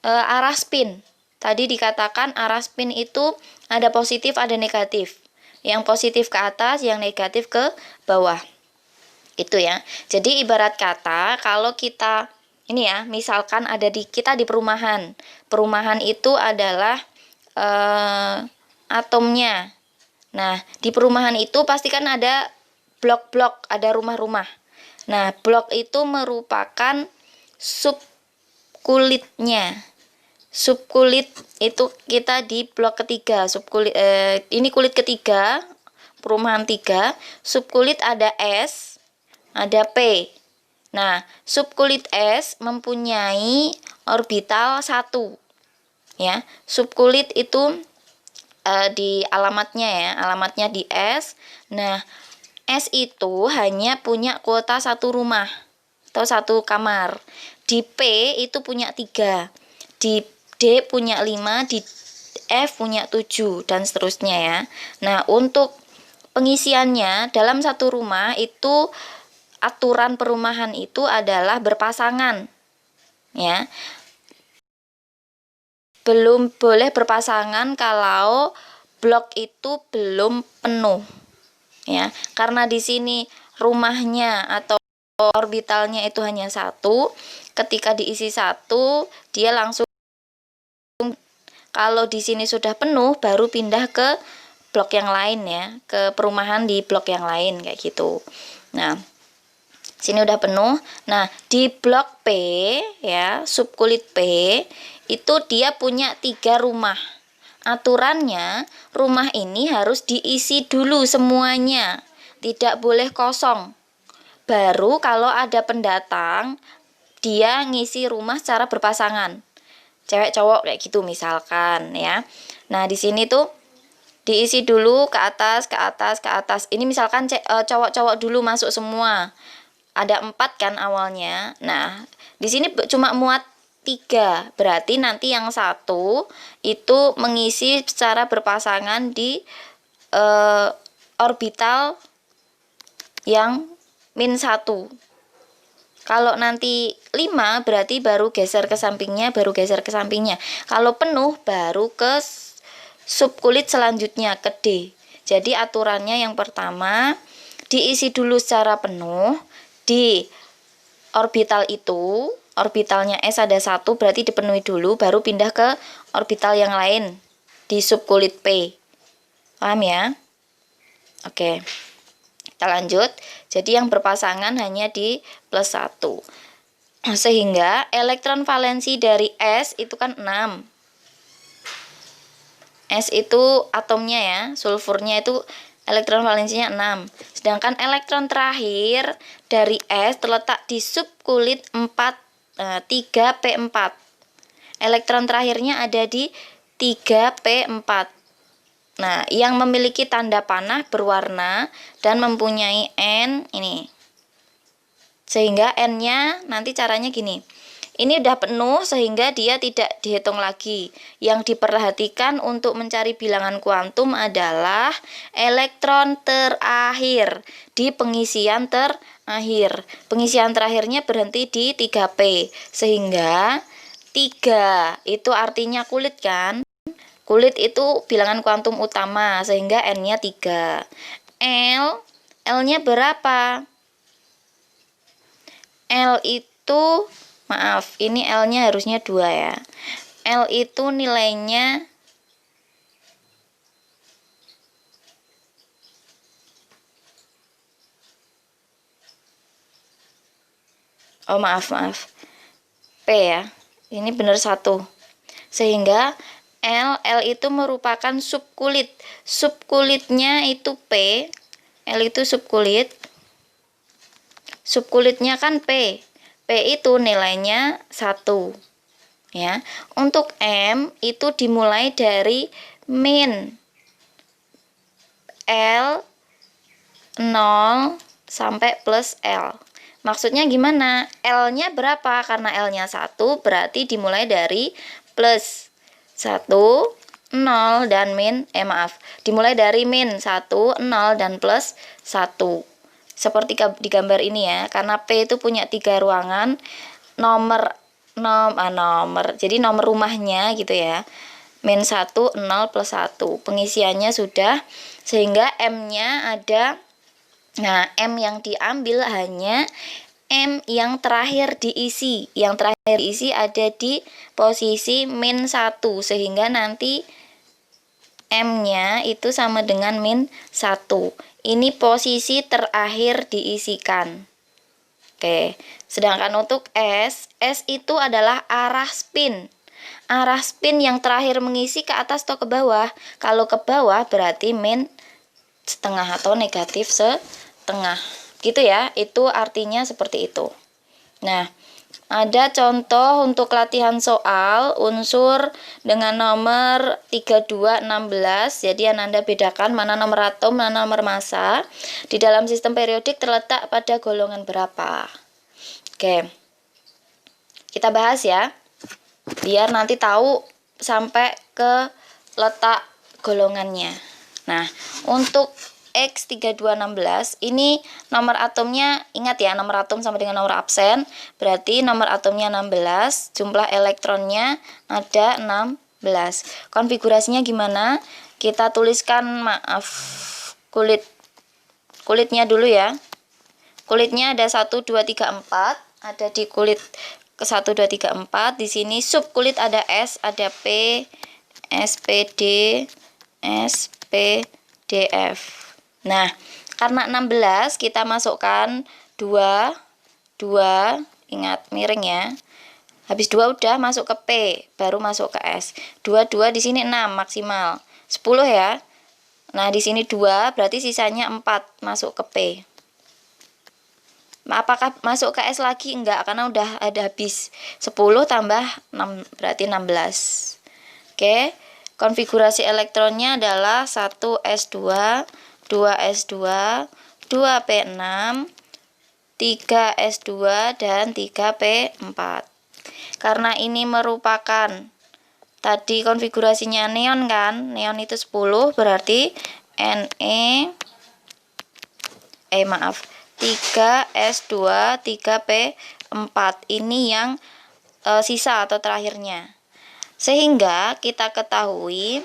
Speaker 1: arah spin. Tadi dikatakan arah spin itu ada positif, ada negatif. Yang positif ke atas, yang negatif ke bawah. Itu ya. Jadi ibarat kata kalau kita ini ya, misalkan kita di perumahan. Perumahan itu adalah atomnya. Nah, di perumahan itu pasti kan ada blok-blok, ada rumah-rumah. Nah, blok itu merupakan subkulitnya. Subkulit itu kita di blok ketiga. Ini kulit ketiga, perumahan 3. Subkulit ada S, ada P. Nah, subkulit S mempunyai orbital 1. Ya, subkulit itu di alamatnya ya, alamatnya di S. Nah, S itu hanya punya kuota 1 rumah atau 1 kamar. Di P itu punya 3. Di D punya 5, di F punya 7 dan seterusnya ya. Nah, untuk pengisiannya dalam satu rumah itu aturan perumahan itu adalah berpasangan. Ya. Belum boleh berpasangan kalau blok itu belum penuh. Ya, karena di sini rumahnya atau orbitalnya itu hanya 1, ketika diisi 1 dia langsung, kalau di sini sudah penuh baru pindah ke blok yang lain ya, ke perumahan di blok yang lain kayak gitu. Nah, sini udah penuh. Nah, di blok P ya, subkulit P itu dia punya 3 rumah. Aturannya, rumah ini harus diisi dulu semuanya. Tidak boleh kosong. Baru kalau ada pendatang, dia ngisi rumah secara berpasangan. Cewek cowok kayak gitu misalkan ya. Nah, di sini tuh diisi dulu ke atas, ke atas, ke atas. Ini misalkan cowok-cowok dulu masuk semua. Ada 4 kan awalnya. Nah, di sini cuma muat 3, berarti nanti yang 1 itu mengisi secara berpasangan di orbital yang -1. Kalau nanti 5 berarti baru geser ke sampingnya, Kalau penuh baru ke subkulit selanjutnya, ke D. Jadi aturannya yang pertama diisi dulu secara penuh di orbital itu. Orbitalnya S ada 1, berarti dipenuhi dulu, baru pindah ke orbital yang lain di subkulit P. Paham ya? Oke, kita lanjut. Jadi yang berpasangan hanya di +1. Sehingga elektron valensi dari S itu kan 6. S itu atomnya ya, sulfurnya itu elektron valensinya 6. Sedangkan elektron terakhir dari S terletak di subkulit 3P4. Elektron terakhirnya ada di 3P4. Nah, yang memiliki tanda panah berwarna dan mempunyai N ini. Sehingga N-nya nanti caranya gini. Ini udah penuh sehingga dia tidak dihitung lagi. Yang diperhatikan untuk mencari bilangan kuantum adalah elektron terakhir di pengisian terakhir. Pengisian terakhirnya berhenti di 3P. Sehingga 3 itu artinya kulit kan? Kulit itu bilangan kuantum utama, sehingga N-nya 3. L-nya berapa? L itu, maaf, ini L-nya harusnya 2 ya. L itu nilainya maaf. P ya. Ini benar 1. Sehingga L itu merupakan subkulit. Subkulitnya itu P. L itu subkulit. Subkulitnya kan P. P itu nilainya 1. Ya. Untuk M itu dimulai dari min L 0 sampai plus L. Maksudnya gimana? L-nya berapa? Karena L-nya 1 berarti dimulai dari plus 1, 0, 0 dan dimulai dari min 1, 0 dan plus 1. Seperti di gambar ini ya, karena P itu punya 3 ruangan, jadi nomor rumahnya gitu ya. Min 1, 0 plus 1. Pengisiannya sudah, sehingga M-nya ada. Nah, M yang diambil hanya M yang terakhir diisi. Yang terakhir diisi ada di posisi min 1, sehingga nanti M-nya itu sama dengan min 1. Ini posisi terakhir diisikan. Oke, sedangkan untuk S itu adalah arah spin. Arah spin yang terakhir mengisi ke atas atau ke bawah. Kalau ke bawah berarti min setengah atau negatif setengah. Gitu ya, itu artinya seperti itu. Nah, ada contoh untuk latihan soal unsur dengan nomor 3216. Jadi Ananda bedakan mana nomor atom, mana nomor massa. Di dalam sistem periodik terletak pada golongan berapa. Oke, kita bahas ya, biar nanti tahu sampai ke letak golongannya. Nah, untuk X3216 ini nomor atomnya, ingat ya, nomor atom sama dengan nomor absen, berarti nomor atomnya 16, jumlah elektronnya ada 16. Konfigurasinya gimana? Kita tuliskan, kulitnya dulu ya. Kulitnya ada 1 2 3 4, ada di kulit ke 1 2 3 4. Di sini sub kulit ada S, ada P, SPD, SPDF. Nah, karena 16 kita masukkan 2, ingat miring ya. Habis 2 udah masuk ke P, baru masuk ke S. 2 di sini 6 maksimal. 10 ya. Nah, di sini 2 berarti sisanya 4 masuk ke P. Apakah masuk ke S lagi? Enggak, karena udah ada habis. 10 tambah 6 berarti 16. Oke. Konfigurasi elektronnya adalah 1s2, 2s2, 2p6, 3s2 dan 3p4. Karena ini merupakan tadi konfigurasinya neon kan, neon itu 10 berarti Ne 3s2, 3p4 ini yang sisa atau terakhirnya. Sehingga kita ketahui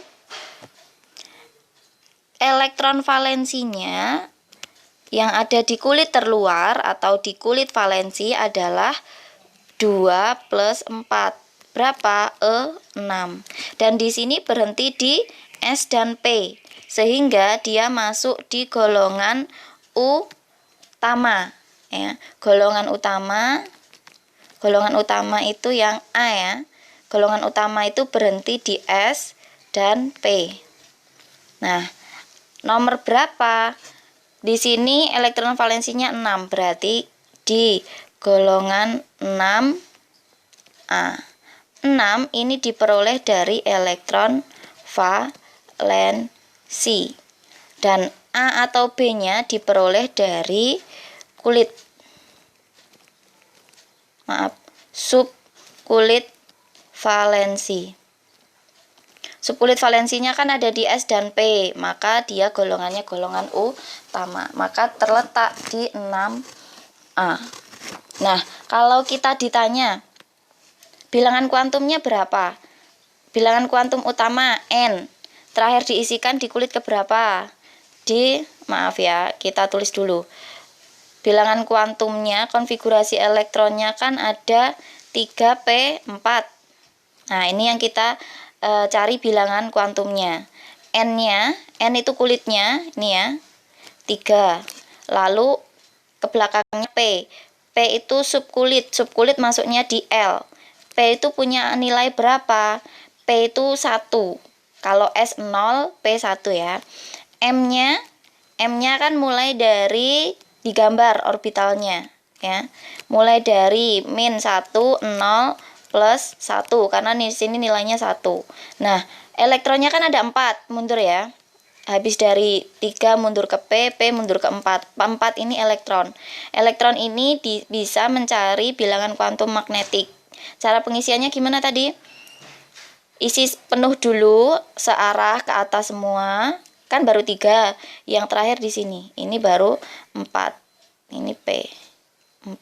Speaker 1: elektron valensinya yang ada di kulit terluar atau di kulit valensi adalah 2 plus 4. Berapa? 6. Dan di sini berhenti di S dan P. Sehingga dia masuk di golongan utama. Ya. Golongan utama itu yang A ya. Golongan utama itu berhenti di S dan P. Nah, nomor berapa? Di sini elektron valensinya 6, berarti di golongan 6A. 6 ini diperoleh dari elektron valensi. Dan A atau B-nya diperoleh dari kulit. Subkulit valensi. Subkulit valensinya kan ada di S dan P, maka dia golongannya golongan utama, maka terletak di 6A. Nah, kalau kita ditanya bilangan kuantumnya berapa? Bilangan kuantum utama N. Terakhir diisikan di kulit keberapa? Kita tulis dulu. Bilangan kuantumnya, konfigurasi elektronnya kan ada 3p4. Nah, ini yang kita cari bilangan kuantumnya. N-nya, N itu kulitnya, ini ya, 3. Lalu ke belakangnya P. P itu subkulit, subkulit masuknya di L. P itu punya nilai berapa? P itu 1. Kalau S 0, P 1 ya. M-nya kan mulai dari digambar orbitalnya ya. Mulai dari min 1, 0, plus 1, karena di sini nilainya 1. Nah, elektronnya kan ada 4, mundur ya. Habis dari 3 mundur ke P mundur ke 4. 4 ini elektron. Elektron ini bisa mencari bilangan kuantum magnetik. Cara pengisiannya gimana tadi? isi penuh dulu searah ke atas semua. Kan baru 3. Yang terakhir di sini. Ini baru 4. Ini P. 4.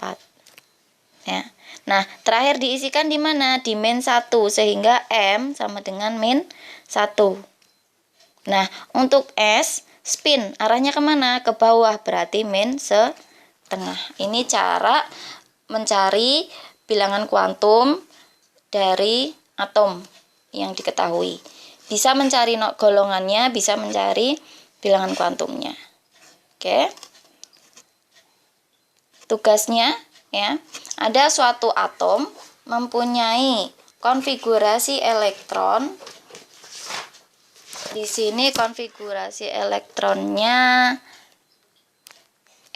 Speaker 1: Ya. Nah, terakhir diisikan di mana? Di min 1 sehingga M sama dengan min 1. Nah, untuk S spin arahnya kemana? Ke bawah, berarti min setengah. Ini cara mencari bilangan kuantum dari atom yang diketahui. Bisa mencari golongannya, bisa mencari bilangan kuantumnya. Oke. Tugasnya ya, ada suatu atom mempunyai konfigurasi elektron. Di sini konfigurasi elektronnya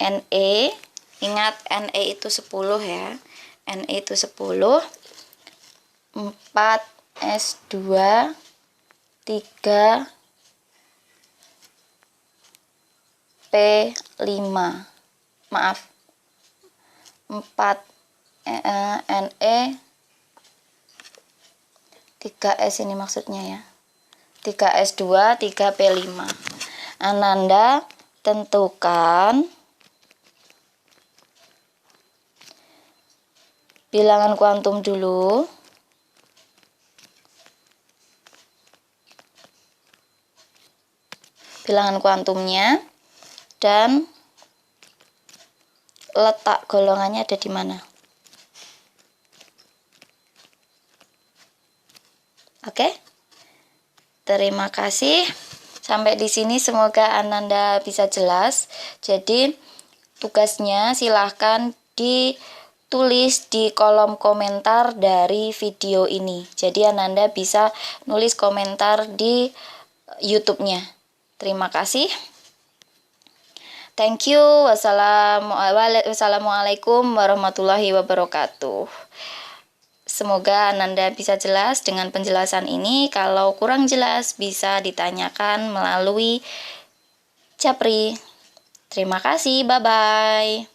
Speaker 1: Ne. Ingat Ne itu 10 ya. Ne itu 10. 4s2 3 P5. Maaf. 4 Ne 3s ini maksudnya ya. 3s2 3p5. Ananda tentukan bilangan kuantum dulu. Bilangan kuantumnya dan letak golongannya ada di mana. Oke? Terima kasih. Sampai di sini semoga Ananda bisa jelas. Jadi tugasnya silahkan ditulis di kolom komentar dari video ini. Jadi Ananda bisa nulis komentar di YouTube-nya. Terima kasih. Thank you. Wassalamualaikum warahmatullahi wabarakatuh. Semoga Ananda bisa jelas dengan penjelasan ini. Kalau kurang jelas bisa ditanyakan melalui Japri. Terima kasih. Bye-bye.